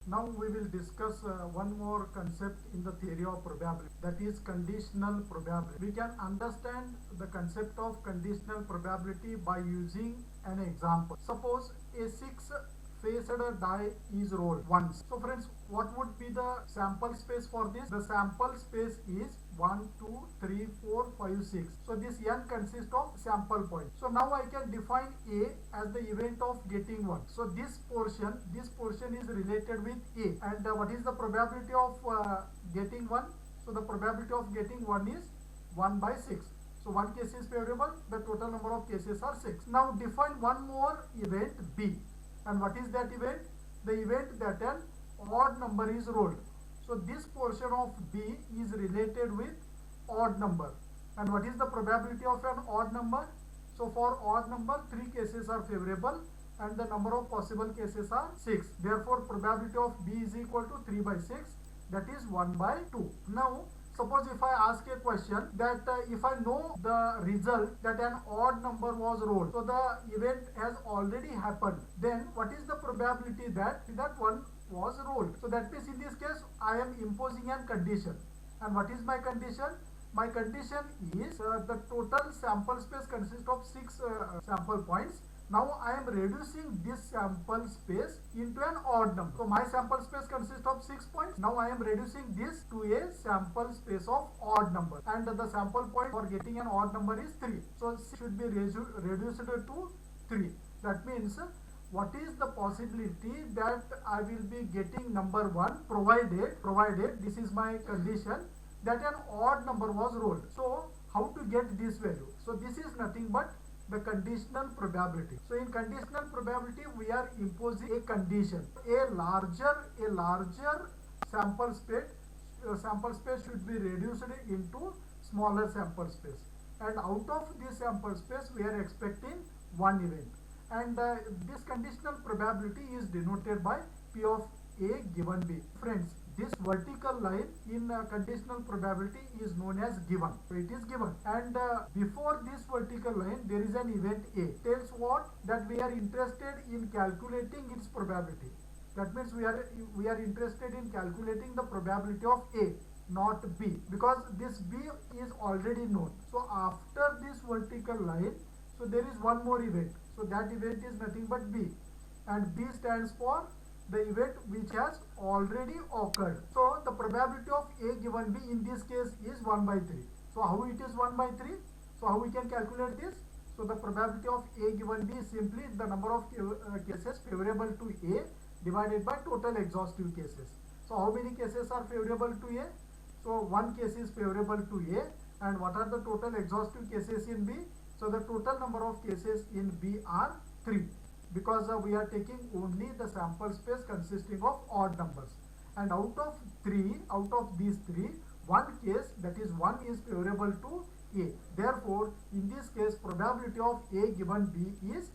Now we will discuss one more concept in the theory of probability, that is conditional probability. We can understand the concept of conditional probability by using an example. Suppose a 6-faced die is rolled once. So friends, what would be the sample space for this? The sample space is 1, 2, 3, 4, 5, 6. So this n consists of sample points. So now I can define A as the event of getting 1. So this portion is related with A. And what is the probability of getting 1? So the probability of getting 1 is 1 by 6. So one case is favorable, the total number of cases are 6. Now define one more event B. And what is that event? The event that an odd number is rolled. So this portion of B is related with odd number. And what is the probability of an odd number? So for odd number, 3 cases are favorable and the number of possible cases are 6. Therefore, probability of B is equal to 3 by 6, that is 1 by 2. Now, suppose if I ask a question that if I know the result that an odd number was rolled, so the event has already happened, then what is the probability that one was rolled? So that means in this case I am imposing a condition. And what is my condition? My condition is the total sample space consists of 6 sample points. Now I am reducing this sample space into an odd number. So my sample space consists of 6 points. Now I am reducing this to a sample space of odd number. And the sample point for getting an odd number is 3. So 6 should be reduced to 3. That means what is the possibility that I will be getting number 1 provided this is my condition that an odd number was rolled. So how to get this value? So this is nothing but the conditional probability. So in conditional probability we are imposing a condition. A larger sample space should be reduced into smaller sample space. And out of this sample space we are expecting one event. And this conditional probability is denoted by P of A given B. Friends, this vertical line in conditional probability is known as given. So it is given. And before this vertical line, there is an event A. Tells what? That we are interested in calculating its probability. That means we are interested in calculating the probability of A, not B. Because this B is already known. So after this vertical line, so there is one more event. So that event is nothing but B. And B stands for the event which has already occurred. So the probability of A given B in this case is 1 by 3. So how it is 1 by 3? So how we can calculate this? So the probability of A given B is simply the number of cases favorable to A divided by total exhaustive cases. So how many cases are favorable to A? So one case is favorable to A, and what are the total exhaustive cases in B? So the total number of cases in B are 3. Because we are taking only the sample space consisting of odd numbers, and out of these three, one case, that is 1, is favorable to A. Therefore in this case probability of A given B is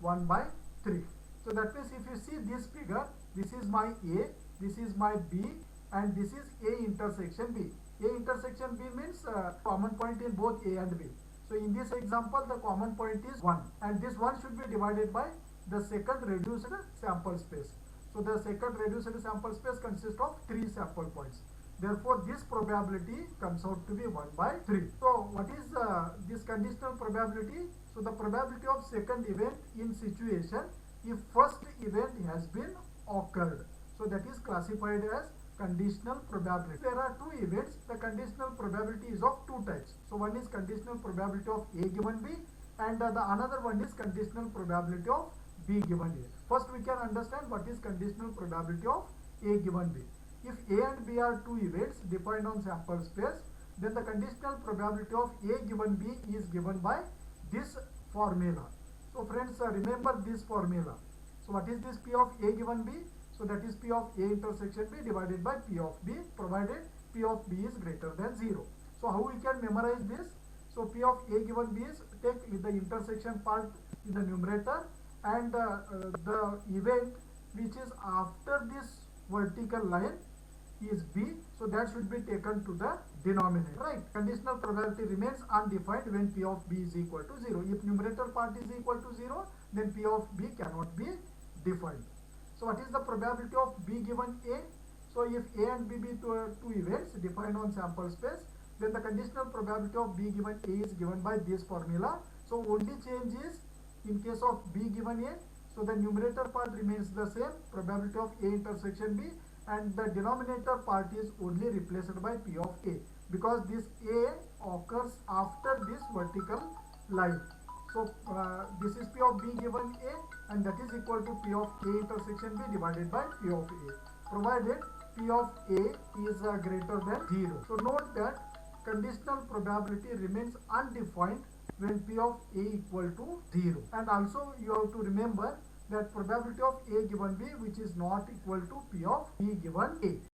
1 by 3. So that means if you see this figure, this is my A, this is my B, and this is A intersection B. A intersection B means common point in both A and B. So in this example the common point is 1, and this 1 should be divided by the second reduced sample space. So the second reduced sample space consists of 3 sample points. Therefore this probability comes out to be 1 by 3. So what is this conditional probability? So the probability of second event in situation if first event has been occurred. So that is classified as conditional probability. There are two events. The conditional probability is of two types. So one is conditional probability of A given B, and the another one is conditional probability of B given A. First we can understand what is conditional probability of A given B. If A and B are two events defined on sample space, then the conditional probability of A given B is given by this formula. So friends, remember this formula. So what is this P of A given B? So that is P of A intersection B divided by P of B, provided P of B is greater than 0. So how we can memorize this? So P of A given B is, take the intersection part in the numerator, and the event which is after this vertical line is B, so that should be taken to the denominator, right? Conditional probability remains undefined when P of B is equal to 0. If numerator part is equal to 0, then P of B cannot be defined. So what is the probability of B given A? So if A and B be two events defined on sample space, then the conditional probability of B given A is given by this formula. So only change is in case of B given A, so the numerator part remains the same, probability of A intersection B, and the denominator part is only replaced by P of A, because this A occurs after this vertical line. So this is P of B given A, and that is equal to P of A intersection B divided by P of A, provided P of A is greater than 0. So note that conditional probability remains undefined when P of A equal to 0. And also you have to remember that probability of A given B which is not equal to P of B given A.